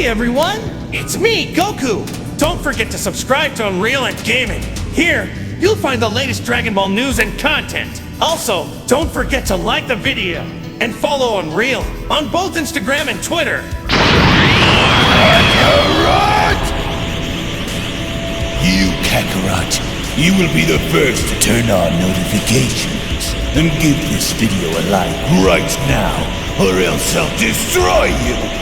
Hey everyone, it's me, Goku! Don't forget to subscribe to UnrealEntGaming. Here, you'll find the latest Dragon Ball news and content. Also, don't forget to like the video and follow Unreal on both Instagram and Twitter. Kakarot! You, Kakarot, you will be the first to turn on notifications. And give this video a like right now, or else I'll destroy you!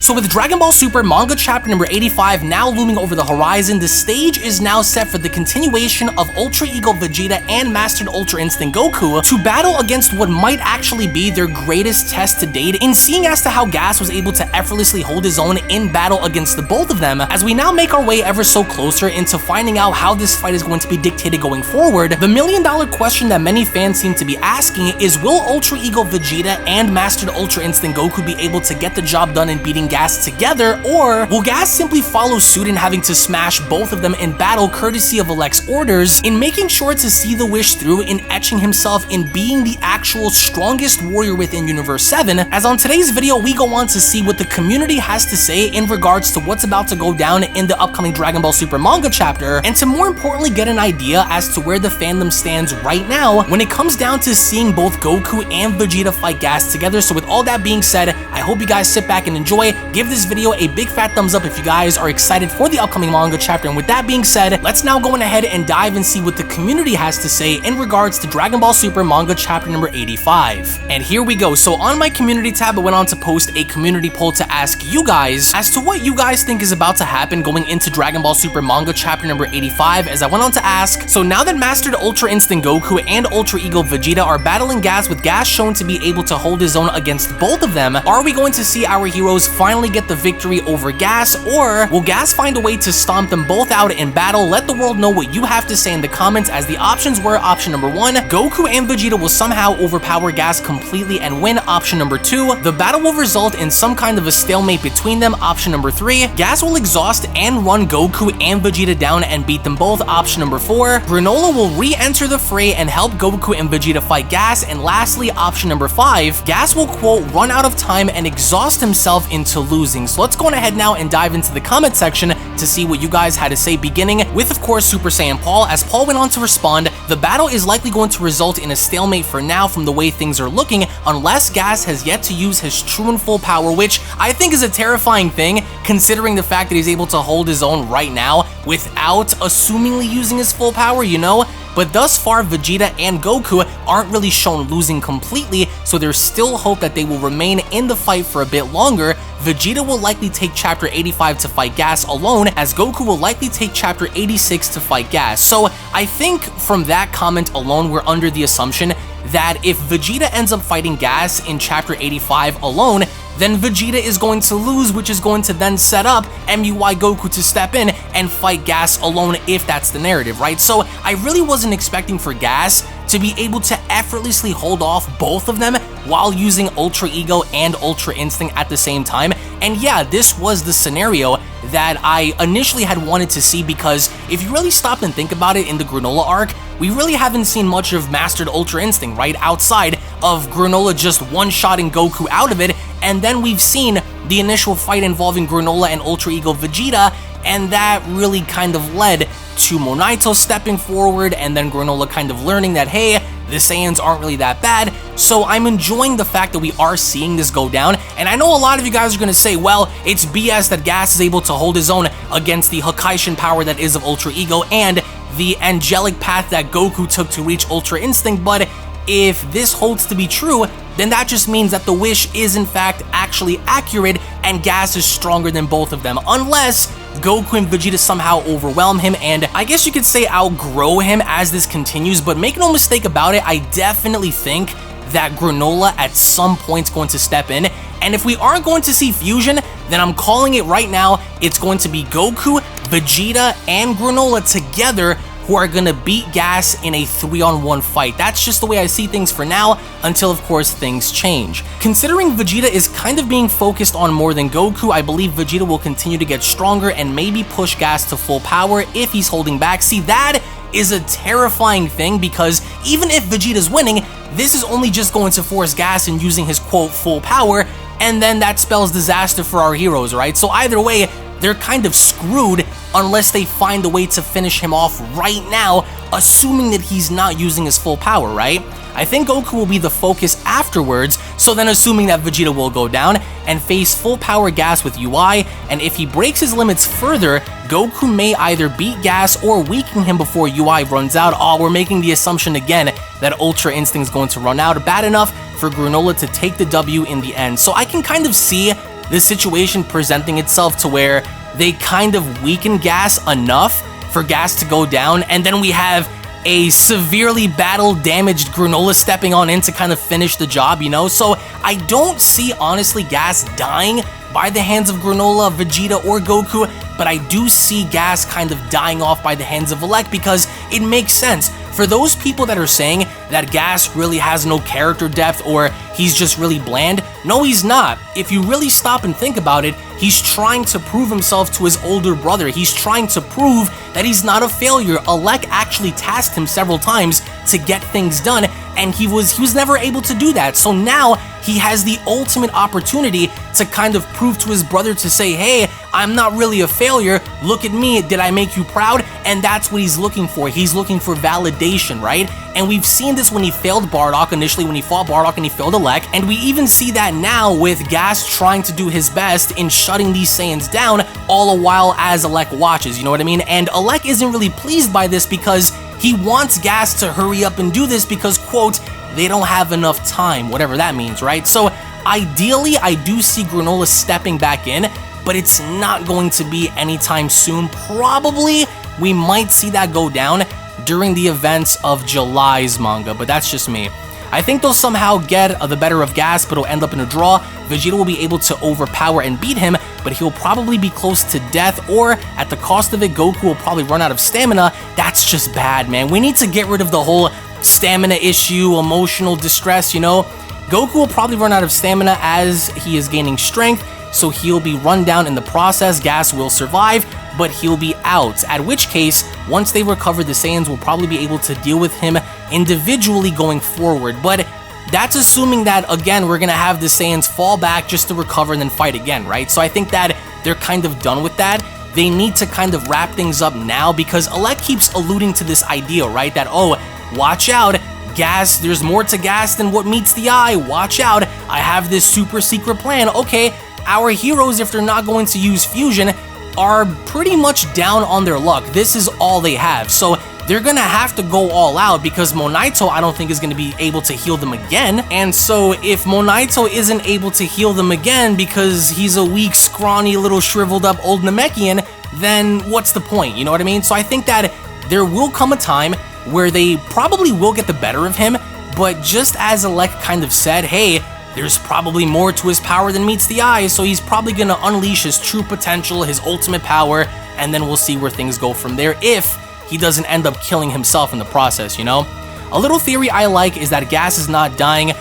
So with Dragon Ball Super Manga Chapter number 85 now looming over the horizon, the stage is now set for the continuation of Ultra Ego Vegeta and Mastered Ultra Instinct Goku to battle against what might actually be their greatest test to date, in seeing as to how Gas was able to effortlessly hold his own in battle against the both of them. As we now make our way ever so closer into finding out how this fight is going to be dictated going forward, the million-dollar question that many fans seem to be asking is, will Ultra Ego Vegeta and Mastered Ultra Instinct Goku be able to get the job done in beating Gas together, or will Gas simply follow suit in having to smash both of them in battle courtesy of Elec's orders, in making sure to see the wish through in etching himself in being the actual strongest warrior within Universe 7, as on today's video we go on to see what the community has to say in regards to what's about to go down in the upcoming Dragon Ball Super manga chapter, and to more importantly get an idea as to where the fandom stands right now when it comes down to seeing both Goku and Vegeta fight Gas together. So with all that being said, I hope you guys sit back and enjoy. Give this video a big fat thumbs up if you guys are excited for the upcoming manga chapter, and with that being said, let's now go ahead and dive and see what the community has to say in regards to Dragon Ball Super manga chapter number 85. And here we go. So on my community tab, I went on to post a community poll to ask you guys as to what you guys think is about to happen going into Dragon Ball Super manga chapter number 85, as I went on to ask, so now that Mastered Ultra Instinct Goku and Ultra Ego Vegeta are battling Gas, with Gas shown to be able to hold his own against both of them, are we going to see our heroes finally get the victory over Gas, or will Gas find a way to stomp them both out in battle? Let the world know what you have to say in the comments, as the options were: option number 1, Goku and Vegeta will somehow overpower Gas completely and win; option number 2, the battle will result in some kind of a stalemate between them; option number 3, Gas will exhaust and run Goku and Vegeta down and beat them both; option number 4, Granolah will re-enter the fray and help Goku and Vegeta fight Gas; and lastly, option number 5, Gas will quote run out of time and exhaust himself into losing. So let's go on ahead now and dive into the comment section to see what you guys had to say, beginning with, of course, Super Saiyan Paul, as Paul went on to respond, the battle is likely going to result in a stalemate for now from the way things are looking, unless Gas has yet to use his true and full power, which I think is a terrifying thing, considering the fact that he's able to hold his own right now without assumingly using his full power, you know? But thus far, Vegeta and Goku aren't really shown losing completely, so there's still hope that they will remain in the fight for a bit longer. Vegeta will likely take Chapter 85 to fight Gas alone, as Goku will likely take Chapter 86 to fight Gas. So I think from that comment alone, we're under the assumption that if Vegeta ends up fighting Gas in Chapter 85 alone, then Vegeta is going to lose, which is going to then set up MUI Goku to step in and fight Gas alone, if that's the narrative, right? So I really wasn't expecting for Gas to be able to effortlessly hold off both of them while using Ultra Ego and Ultra Instinct at the same time. And yeah, this was the scenario that I initially had wanted to see, because if you really stop and think about it, in the Granolah arc, we really haven't seen much of Mastered Ultra Instinct, right? Outside of Granolah just one-shotting Goku out of it, and then we've seen the initial fight involving Granolah and Ultra Ego Vegeta, and that really kind of led to Monaito stepping forward, and then Granolah kind of learning that, hey, the Saiyans aren't really that bad. So I'm enjoying the fact that we are seeing this go down, and I know a lot of you guys are going to say, well, it's BS that Gas is able to hold his own against the Hakaishin power that is of Ultra Ego and the angelic path that Goku took to reach Ultra Instinct, but if this holds to be true, then that just means that the wish is in fact actually accurate and Gas is stronger than both of them, unless Goku and Vegeta somehow overwhelm him and I guess you could say outgrow him as this continues, but make no mistake about it, I definitely think that Granolah at some point is going to step in, and if we aren't going to see fusion, then I'm calling it right now, it's going to be Goku, Vegeta, and Granolah together who are gonna beat Gas in a 3-on-1 fight. That's just the way I see things for now, until of course things change. Considering Vegeta is kind of being focused on more than Goku, I believe Vegeta will continue to get stronger and maybe push Gas to full power if he's holding back. See, that is a terrifying thing because even if Vegeta's winning, this is only just going to force Gas in using his quote full power, and then that spells disaster for our heroes, right? So either way, they're kind of screwed unless they find a way to finish him off right now, assuming that he's not using his full power, right? I think Goku will be the focus afterwards, so then assuming that Vegeta will go down and face full power Gas with UI, and if he breaks his limits further, Goku may either beat Gas or weaken him before UI runs out. Oh, we're making the assumption again that Ultra Instinct's going to run out. Bad enough for Granolah to take the W in the end. So I can kind of see this situation presenting itself to where they kind of weaken Gas enough for Gas to go down, and then we have a severely battle-damaged Granolah stepping on in to kind of finish the job, you know? So I don't see, honestly, Gas dying by the hands of Granolah, Vegeta, or Goku, but I do see Gas kind of dying off by the hands of Elec because it makes sense. For those people that are saying that Gas really has no character depth or he's just really bland, no, he's not. If you really stop and think about it, he's trying to prove himself to his older brother. He's trying to prove that he's not a failure. Elec actually tasked him several times to get things done, and he was never able to do that. So now he has the ultimate opportunity to kind of prove to his brother to say, hey, I'm not really a failure. Look at me. Did I make you proud? And that's what he's looking for. He's looking for validation, right? And we've seen this when he failed Bardock initially, when he fought Bardock and he failed Elec, and we even see that now with Gas trying to do his best in shutting these Saiyans down, all the while as Elec watches, you know what I mean? And Elec isn't really pleased by this because he wants Gas to hurry up and do this because, quote, they don't have enough time, whatever that means, right? So ideally, I do see Granolah stepping back in, but it's not going to be anytime soon. Probably we might see that go down during the events of July's manga, but that's just me. I think they'll somehow get the better of Gas, but it'll end up in a draw. Vegeta will be able to overpower and beat him, but he'll probably be close to death, or at the cost of it, Goku will probably run out of stamina. That's just bad, man. We need to get rid of the whole stamina issue, emotional distress, you know? Goku will probably run out of stamina as he is gaining strength, so he'll be run down in the process. Gas will survive, but he'll be out, at which case, once they recover, the Saiyans will probably be able to deal with him individually going forward. But that's assuming that, again, we're gonna have the Saiyans fall back just to recover and then fight again, right? So I think that they're kind of done with that. They need to kind of wrap things up now because Elec keeps alluding to this idea, right? That, oh, watch out, Gas, there's more to Gas than what meets the eye. Watch out, I have this super secret plan. Okay, our heroes, if they're not going to use fusion, are pretty much down on their luck. This is all they have. So they're gonna have to go all out because Monaito, I don't think, is gonna be able to heal them again. And so if Monaito isn't able to heal them again because he's a weak, scrawny, little shriveled up old Namekian, then what's the point? You know what I mean? So I think that there will come a time where they probably will get the better of him, but just as Elec kind of said, hey, there's probably more to his power than meets the eye, so he's probably gonna unleash his true potential, his ultimate power, and then we'll see where things go from there if he doesn't end up killing himself in the process, you know? A little theory I like is that Gas is not dying.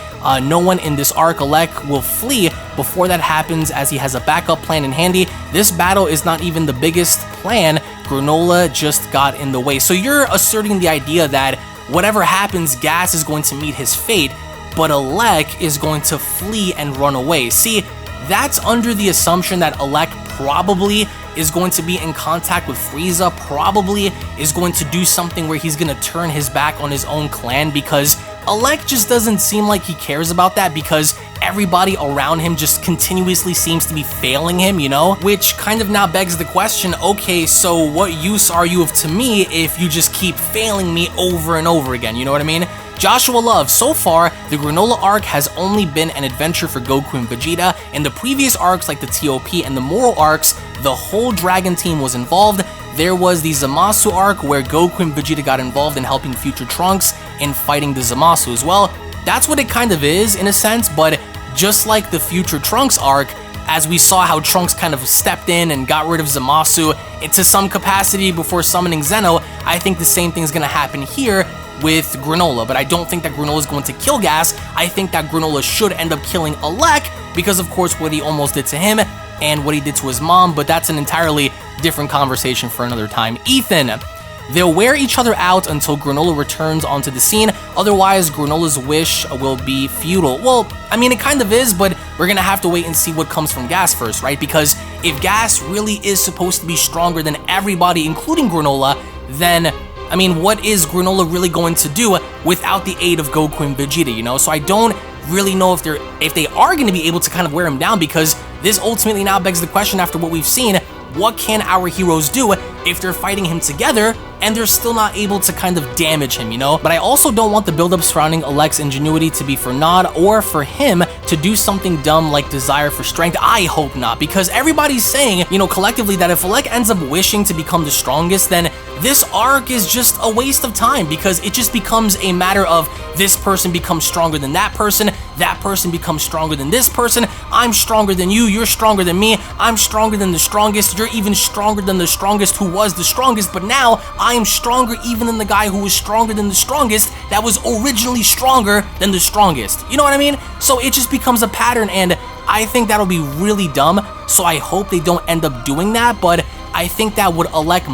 No one in this arc, Elec, will flee before that happens as he has a backup plan in handy. This battle is not even the biggest plan. Granolah just got in the way. So you're asserting the idea that whatever happens, Gas is going to meet his fate, but Elec is going to flee and run away. See, that's under the assumption that Elec probably is going to be in contact with Frieza, probably is going to do something where he's going to turn his back on his own clan, because Elec just doesn't seem like he cares about that because everybody around him just continuously seems to be failing him, you know? Which kind of now begs the question, okay, so what use are you of to me if you just keep failing me over and over again, you know what I mean? Joshua Love, so far, the Granolah arc has only been an adventure for Goku and Vegeta. In the previous arcs like the TOP and the Moral arcs, the whole Dragon team was involved. There was the Zamasu arc where Goku and Vegeta got involved in helping future Trunks in fighting the Zamasu as well. That's what it kind of is in a sense, but just like the future Trunks arc, as we saw how Trunks kind of stepped in and got rid of Zamasu to some capacity before summoning Zeno, I think the same thing is going to happen here with Granolah, but I don't think that Granolah is going to kill Gas. I think that Granolah should end up killing Elec because, of course, what he almost did to him and what he did to his mom, but that's an entirely different conversation for another time. Ethan, they'll wear each other out until Granolah returns onto the scene, otherwise Granolah's wish will be futile. Well, I mean, it kind of is, but we're gonna have to wait and see what comes from Gas first, right? Because if Gas really is supposed to be stronger than everybody, including Granolah, then I mean, what is Granolah really going to do without the aid of Goku and Vegeta, you know? So I don't really know if they are going to be able to kind of wear him down, because this ultimately now begs the question after what we've seen, what can our heroes do if they're fighting him together and they're still not able to kind of damage him, you know? But I also don't want the build-up surrounding Elec's ingenuity to be for naught or for him to do something dumb like desire for strength. I hope not, because everybody's saying, you know, collectively that if Elec ends up wishing to become the strongest, then this arc is just a waste of time, because it just becomes a matter of this person becomes stronger than that person becomes stronger than this person, I'm stronger than you, you're stronger than me, I'm stronger than the strongest, you're even stronger than the strongest who was the strongest, but now I am stronger even than the guy who was stronger than the strongest that was originally stronger than the strongest. You know what I mean? So it just becomes a pattern, and I think that'll be really dumb, so I hope they don't end up doing that. But I think that what Elec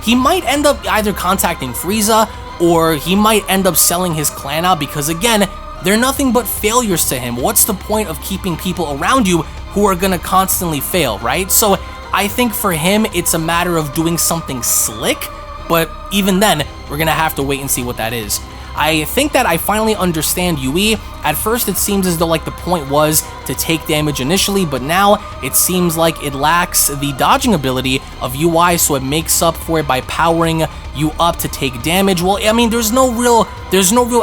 he might end up either contacting Frieza, or he might end up selling his clan out, because again, they're nothing but failures to him. What's the point of keeping people around you who are gonna constantly fail, right? So I think for him, it's a matter of doing something slick, but even then, we're gonna have to wait and see what that is. I think that I finally understand Yui. At first, it seems as though like the point was to take damage initially, but now it seems like it lacks the dodging ability of UI, so it makes up for it by powering you up to take damage. Well, I mean, there's no real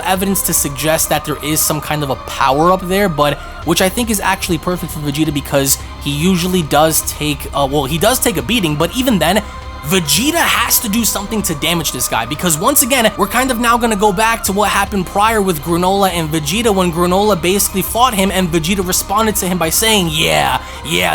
evidence to suggest that there is some kind of a power up there, but which I think is actually perfect for Vegeta, because he usually does take, he does take a beating, but even then, Vegeta has to do something to damage this guy, because once again, we're kind of now gonna go back to what happened prior with Granolah and Vegeta, when Granolah basically fought him and Vegeta responded to him by saying, yeah,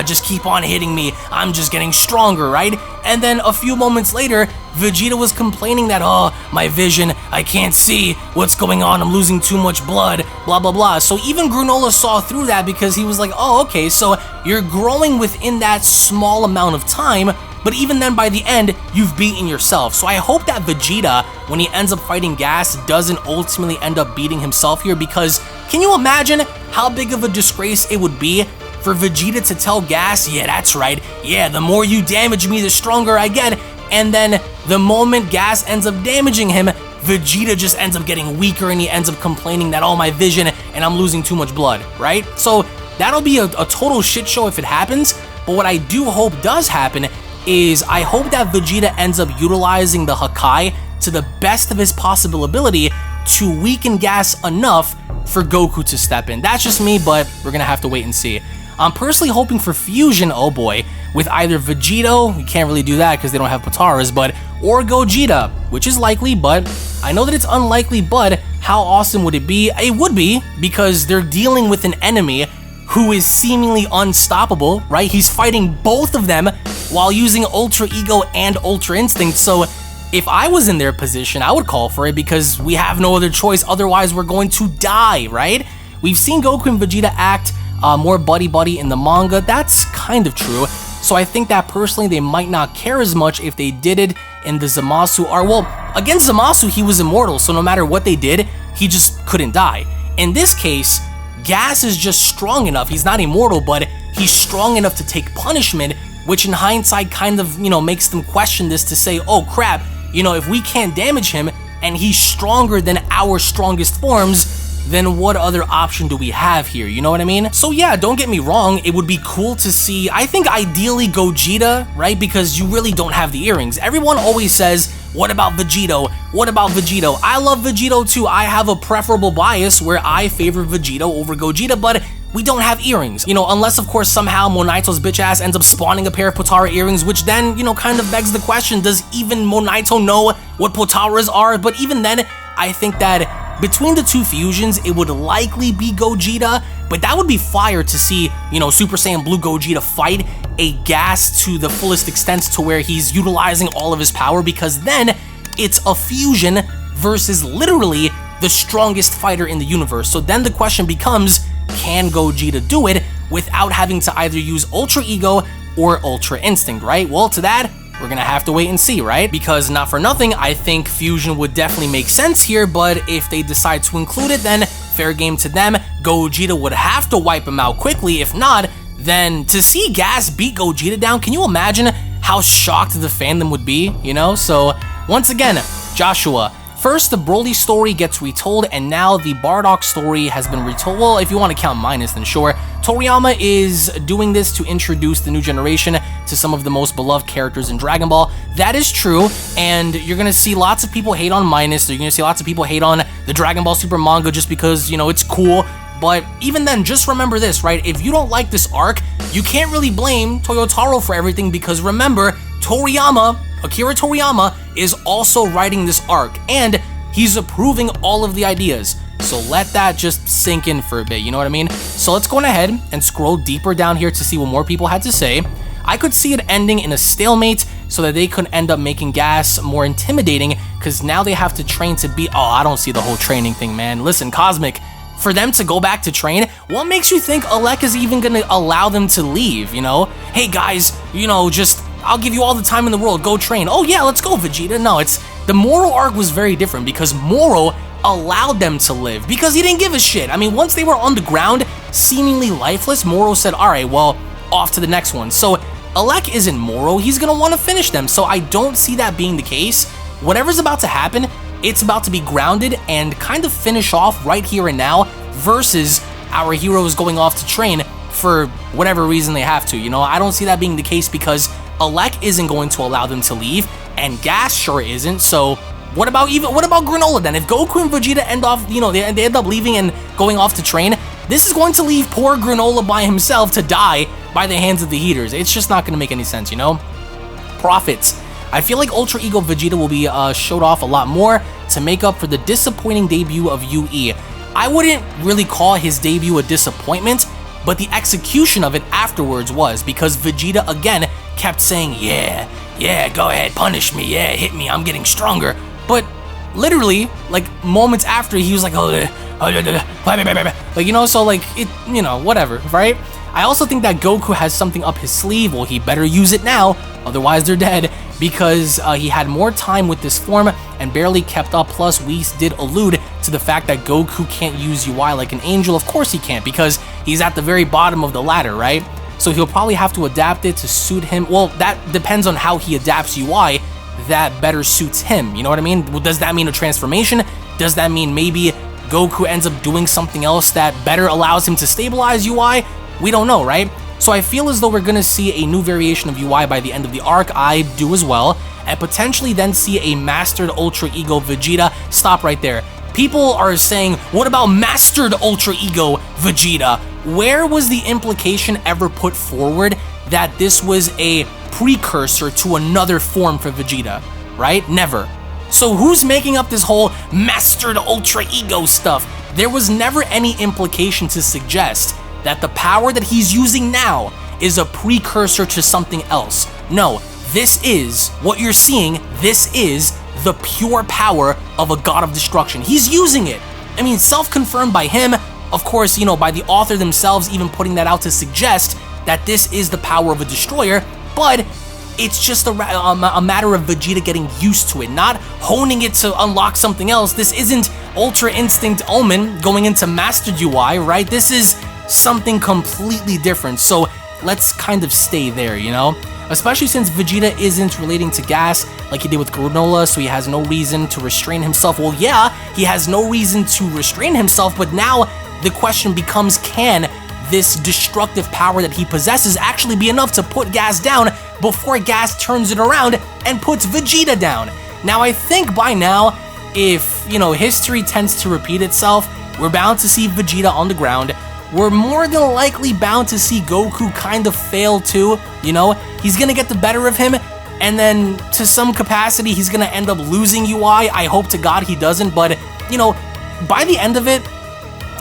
just keep on hitting me, I'm just getting stronger, right? And then a few moments later, Vegeta was complaining that, oh, my vision, I can't see what's going on, I'm losing too much blood, blah, blah, blah. So even Granolah saw through that, because he was like, oh, okay, so you're growing within that small amount of time, but even then, by the end, you've beaten yourself. So I hope that Vegeta, when he ends up fighting Gas, doesn't ultimately end up beating himself here, because can you imagine how big of a disgrace it would be for Vegeta to tell Gas, yeah, that's right, yeah, the more you damage me, the stronger I get, and then the moment Gas ends up damaging him, Vegeta just ends up getting weaker and he ends up complaining that, oh, my vision, and I'm losing too much blood, right? So that'll be a total shit show if it happens, but what I do hope does happen is I hope that Vegeta ends up utilizing the Hakai to the best of his possible ability to weaken Gas enough for Goku to step in. That's just me, but we're gonna have to wait and see. I'm personally hoping for fusion, oh boy, with either Vegito, you can't really do that because they don't have Pataras, but, or Gogeta, which is likely, but I know that it's unlikely, but how awesome would it be? It would be, because they're dealing with an enemy who is seemingly unstoppable, right? He's fighting both of them while using Ultra Ego and Ultra Instinct, so if I was in their position, I would call for it, because we have no other choice, otherwise we're going to die, right? We've seen Goku and Vegeta act more buddy-buddy in the manga, that's kind of true, so I think that personally they might not care as much if they did it in the Zamasu arc. Well, against Zamasu, he was immortal, so no matter what they did, he just couldn't die. In this case, Gas is just strong enough, he's not immortal, but he's strong enough to take punishment, which in hindsight kind of, you know, makes them question this to say, oh crap, you know, if we can't damage him and he's stronger than our strongest forms, then what other option do we have here? You know what I mean? So yeah, don't get me wrong, it would be cool to see, I think ideally Gogeta, right? Because you really don't have the earrings. Everyone always says, what about Vegito? What about Vegito? I love Vegito too. I have a preferable bias where I favor Vegito over Gogeta, but we don't have earrings. You know, unless of course somehow Monaito's bitch ass ends up spawning a pair of Potara earrings, which then, you know, kind of begs the question, does even Monaito know what Potaras are? But even then, I think that between the two fusions, it would likely be Gogeta, but that would be fire to see, you know, Super Saiyan Blue Gogeta fight a Gas to the fullest extent to where he's utilizing all of his power, because then it's a fusion versus literally the strongest fighter in the universe. So then the question becomes, can Gogeta do it without having to either use Ultra Ego or Ultra Instinct, right? Well, to that, we're gonna have to wait and see, right? Because not for nothing, I think fusion would definitely make sense here, but if they decide to include it, then fair game to them. Gogeta would have to wipe him out quickly. If not, then to see Gas beat Gogeta down, can you imagine how shocked the fandom would be, you know? So once again, Joshua, first the Broly story gets retold, and now the Bardock story has been retold. Well, if you want to count minus, then sure. Toriyama is doing this to introduce the new generation to some of the most beloved characters in Dragon Ball. That is true, and you're gonna see lots of people hate on Minus. You're gonna see lots of people hate on the Dragon Ball Super manga just because, you know, it's cool. But even then, just remember this, right? If you don't like this arc, you can't really blame Toyotaro for everything, because remember, Akira Toriyama is also writing this arc, and he's approving all of the ideas. So let that just sink in for a bit, you know what I mean? So let's go on ahead and scroll deeper down here to see what more people had to say. I could see it ending in a stalemate so that they could end up making Gas more intimidating, because now they have to train to be... Oh, I don't see the whole training thing, man. Listen, Cosmic, for them to go back to train, what makes you think Elec is even gonna allow them to leave, you know? Hey guys, you know, just... I'll give you all the time in the world, go train. Oh yeah, let's go, Vegeta. No, it's... The Moro arc was very different, because Moro allowed them to live, because he didn't give a shit. I mean, once they were on the ground, seemingly lifeless, Moro said, alright, well, off to the next one. So, Elec isn't Moro, he's gonna want to finish them, so I don't see that being the case. Whatever's about to happen, it's about to be grounded and kind of finish off right here and now, versus our heroes going off to train for whatever reason they have to, you know? I don't see that being the case, because Elec isn't going to allow them to leave, and Gas sure isn't, so what about Granolah then? If Goku and Vegeta end off, you know, they end up leaving and going off to train, this is going to leave poor Granolah by himself to die by the hands of the heaters. It's just not going to make any sense, you know? Profits. I feel like Ultra Ego Vegeta will be showed off a lot more to make up for the disappointing debut of UE. I wouldn't really call his debut a disappointment, but the execution of it afterwards was, because Vegeta again kept saying, yeah, go ahead, punish me, yeah, hit me, I'm getting stronger. But literally, like, moments after, he was like, like, you know, so like, it, you know, whatever, right? I also think that Goku has something up his sleeve. Well, he better use it now, otherwise they're dead, because he had more time with this form and barely kept up. Plus, Whis did allude to the fact that Goku can't use UI like an angel. Of course he can't, because he's at the very bottom of the ladder, right? So he'll probably have to adapt it to suit him. Well, that depends on how he adapts UI that better suits him, you know what I mean? Well, does that mean a transformation? Does that mean maybe Goku ends up doing something else that better allows him to stabilize UI? We don't know, right? So I feel as though we're gonna see a new variation of UI by the end of the arc. I do as well, and potentially then see a mastered Ultra Ego Vegeta. Stop right there. People are saying, what about mastered Ultra Ego Vegeta? Where was the implication ever put forward that this was a precursor to another form for Vegeta, right? Never. So who's making up this whole mastered Ultra Ego stuff? There was never any implication to suggest that the power that he's using now is a precursor to something else. No, this is what you're seeing. This is the pure power of a god of destruction. He's using it. I mean, self-confirmed by him, of course, you know, by the author themselves even putting that out to suggest that this is the power of a destroyer, but it's just a matter of Vegeta getting used to it, not honing it to unlock something else. This isn't Ultra Instinct Omen going into Mastered UI, right? This is something completely different, so let's kind of stay there, you know? especially since Vegeta isn't relating to Gas like he did with Granolah, so he has no reason to restrain himself. Well, yeah, he has no reason to restrain himself, but now the question becomes, can this destructive power that he possesses actually be enough to put Gas down before Gas turns it around and puts Vegeta down? Now, I think by now, if, history tends to repeat itself, we're bound to see Vegeta on the ground. We're more than likely bound to see Goku kind of fail too, He's gonna get the better of him, and then to some capacity, he's gonna end up losing UI. I hope to God he doesn't, but, by the end of it,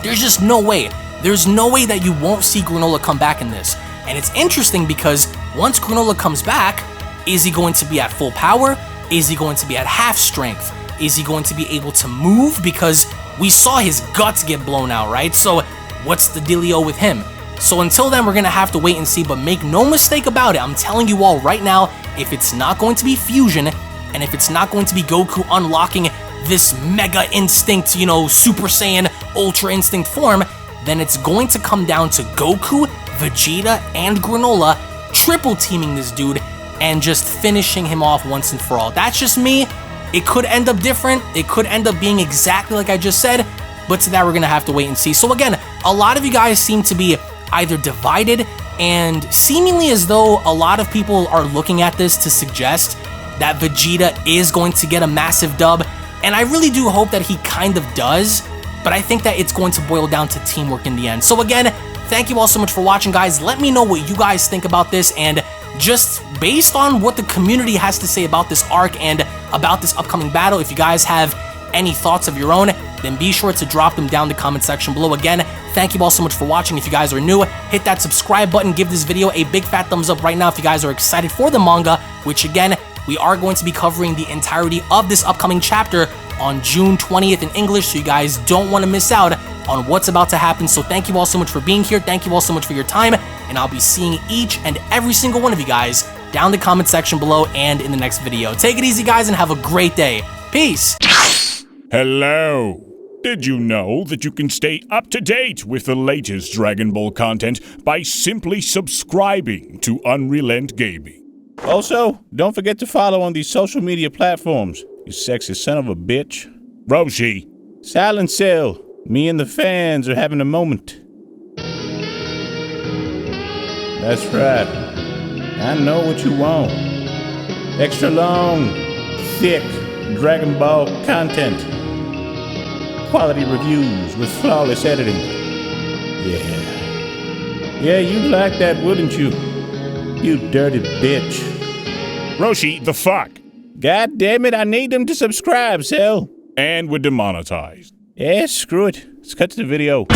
there's just no way. There's no way that you won't see Granolah come back in this. And it's interesting because once Granolah comes back, is he going to be at full power? Is he going to be at half strength? Is he going to be able to move? Because we saw his guts get blown out, right? So what's the dealio with him? So until then, we're going to have to wait and see, but make no mistake about it. I'm telling you all right now, if it's not going to be fusion, and if it's not going to be Goku unlocking this Mega Instinct, Super Saiyan Ultra Instinct form, then it's going to come down to Goku, Vegeta, and Granolah triple teaming this dude and just finishing him off once and for all. That's just me. It could end up different. It could end up being exactly like I just said, but to that we're going to have to wait and see. So again, a lot of you guys seem to be either divided and seemingly as though a lot of people are looking at this to suggest that Vegeta is going to get a massive dub, and I really do hope that he kind of does. But I think that it's going to boil down to teamwork in the end. So again, thank you all so much for watching, guys. Let me know what you guys think about this, and just based on what the community has to say about this arc and about this upcoming battle, if you guys have any thoughts of your own, then be sure to drop them down in the comment section below. Again, thank you all so much for watching. If you guys are new, hit that subscribe button, give this video a big fat thumbs up right now if you guys are excited for the manga, which again, we are going to be covering the entirety of this upcoming chapter on June 20th in English, so you guys don't want to miss out on what's about to happen. So thank you all so much for being here. Thank you all so much for your time, and I'll be seeing each and every single one of you guys down in the comment section below and in the next video. Take it easy, guys, and have a great day. Peace. Hello. Did you know that you can stay up to date with the latest Dragon Ball content by simply subscribing to UnrealEntGaming? Also, don't forget to follow on these social media platforms, you sexy son of a bitch. Roshi. Silent Cell, me and the fans are having a moment. That's right. I know what you want. Extra long, thick Dragon Ball content. Quality reviews with flawless editing. Yeah, you'd like that, wouldn't you? You dirty bitch. Roshi, the fuck? God damn it, I need them to subscribe, Cell. And we're demonetized. Yeah, screw it. Let's cut to the video.